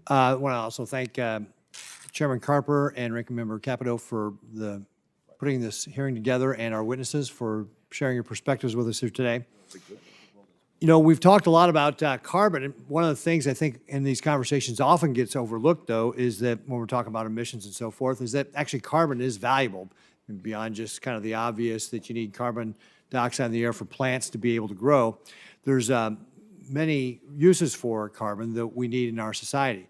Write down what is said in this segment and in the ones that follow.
I want to also thank Chairman Carper and Ranking Member Capito for putting this hearing together, and our witnesses for sharing your perspectives with us here today. You know, we've talked a lot about carbon, and one of the things I think in these conversations often gets overlooked, though, is that when we're talking about emissions and so forth, is that actually carbon is valuable, beyond just kind of the obvious that you need carbon dioxide in the air for plants to be able to grow. There's many uses for carbon that we need in our society.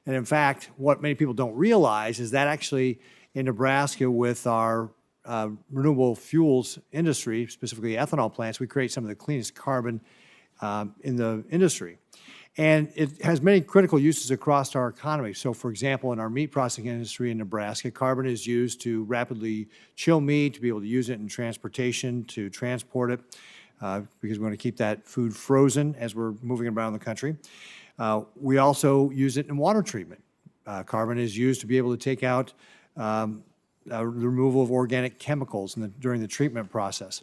And in fact, what many people don't realize is that actually in Nebraska with our renewable fuels industry, specifically ethanol plants, we create some of the cleanest carbon in the industry. And it has many critical uses across our economy. So for example, in our meat processing industry in Nebraska, carbon is used to rapidly chill meat, to be able to use it in transportation, to transport it, because we want to keep that food frozen as we're moving around the country. We also use it in water treatment. Carbon is used to be able to take out the removal of organic chemicals during the treatment process.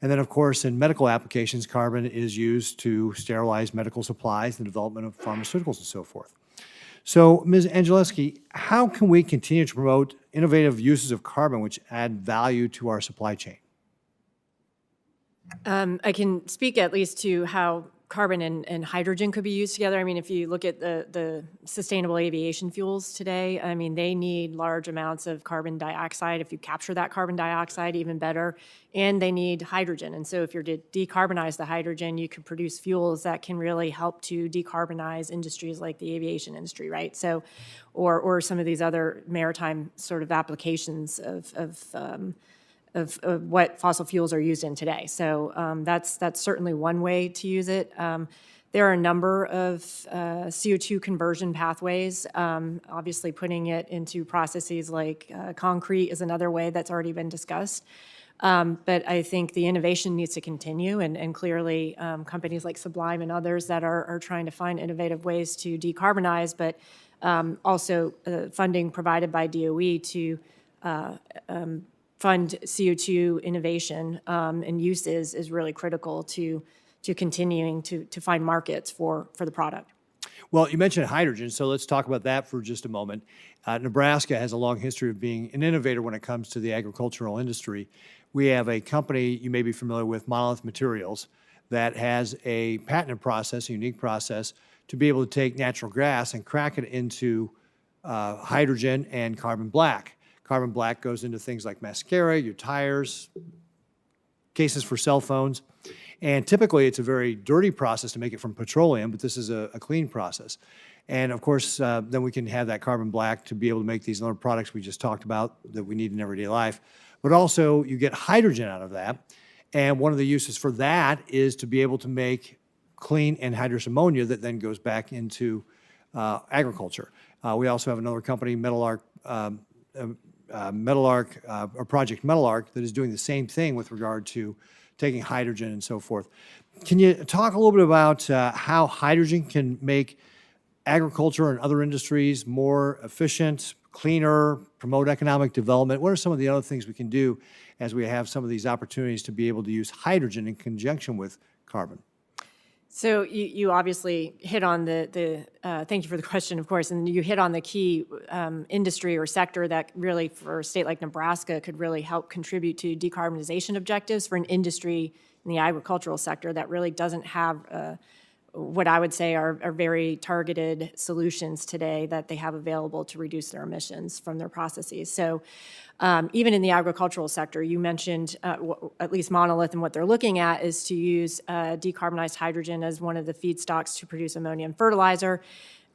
And then, of course, in medical applications, carbon is used to sterilize medical supplies, the development of pharmaceuticals and so forth. So, Ms. Angeleski, how can we continue to promote innovative uses of carbon which add value to our supply chain? I can speak at least to how carbon and hydrogen could be used together. I mean, if you look at the sustainable aviation fuels today, I mean, they need large amounts of carbon dioxide. If you capture that carbon dioxide, even better. And they need hydrogen. And so if you're to decarbonize the hydrogen, you could produce fuels that can really help to decarbonize industries like the aviation industry, right? So, or some of these other maritime sort of applications of what fossil fuels are used in today. So that's certainly one way to use it. There are a number of CO2 conversion pathways. Obviously, putting it into processes like concrete is another way that's already been discussed. But I think the innovation needs to continue, and clearly companies like Sublime and others that are trying to find innovative ways to decarbonize, but also funding provided by DOE to fund CO2 innovation and uses is really critical to continuing to find markets for the product. Well, you mentioned hydrogen, so let's talk about that for just a moment. Nebraska has a long history of being an innovator when it comes to the agricultural industry. We have a company you may be familiar with, Monolith Materials, that has a patented process, a unique process, to be able to take natural gas and crack it into hydrogen and carbon black. Carbon black goes into things like mascara, your tires, cases for cell phones. And typically, it's a very dirty process to make it from petroleum, but this is a clean process. And of course, then we can have that carbon black to be able to make these other products we just talked about that we need in everyday life. But also, you get hydrogen out of that. And one of the uses for that is to be able to make clean anhydrous ammonia that then goes back into agriculture. We also have another company, Project Metalark, that is doing the same thing with regard to taking hydrogen and so forth. Can you talk a little bit about how hydrogen can make agriculture and other industries more efficient, cleaner, promote economic development? What are some of the other things we can do as we have some of these opportunities to be able to use hydrogen in conjunction with carbon? So you obviously hit on thank you for the question, of course, and you hit on the key industry or sector that really, for a state like Nebraska, could really help contribute to decarbonization objectives for an industry in the agricultural sector that really doesn't have what I would say are very targeted solutions today that they have available to reduce their emissions from their processes. So even in the agricultural sector, you mentioned at least Monolith, and what they're looking at is to use decarbonized hydrogen as one of the feedstocks to produce ammonium fertilizer.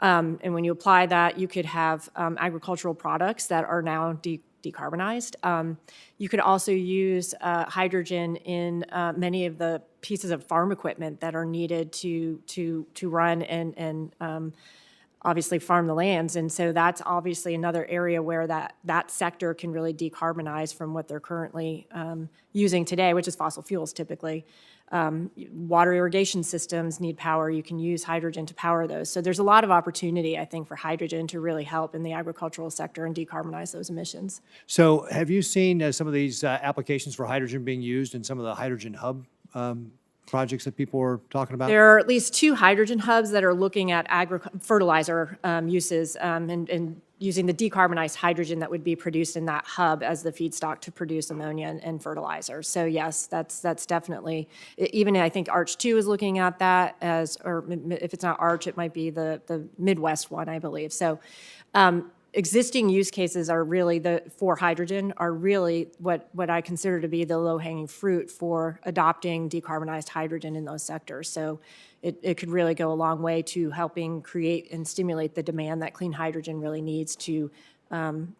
And when you apply that, you could have agricultural products that are now decarbonized. You could also use hydrogen in many of the pieces of farm equipment that are needed to run and obviously farm the lands. And so that's obviously another area where that sector can really decarbonize from what they're currently using today, which is fossil fuels typically. Water irrigation systems need power. You can use hydrogen to power those. So there's a lot of opportunity, I think, for hydrogen to really help in the agricultural sector and decarbonize those emissions. So have you seen some of these applications for hydrogen being used in some of the hydrogen hub projects that people are talking about? There are at least 2 hydrogen hubs that are looking at fertilizer uses and using the decarbonized hydrogen that would be produced in that hub as the feedstock to produce ammonia and fertilizer. So yes, that's definitely, even I think Arch 2 is looking at that as, or if it's not Arch, it might be the Midwest one, I believe. So existing use cases are really for hydrogen are really what I consider to be the low-hanging fruit for adopting decarbonized hydrogen in those sectors. So it could really go a long way to helping create and stimulate the demand that clean hydrogen really needs to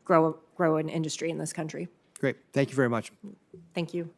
grow an industry in this country. Great. Thank you very much. Thank you.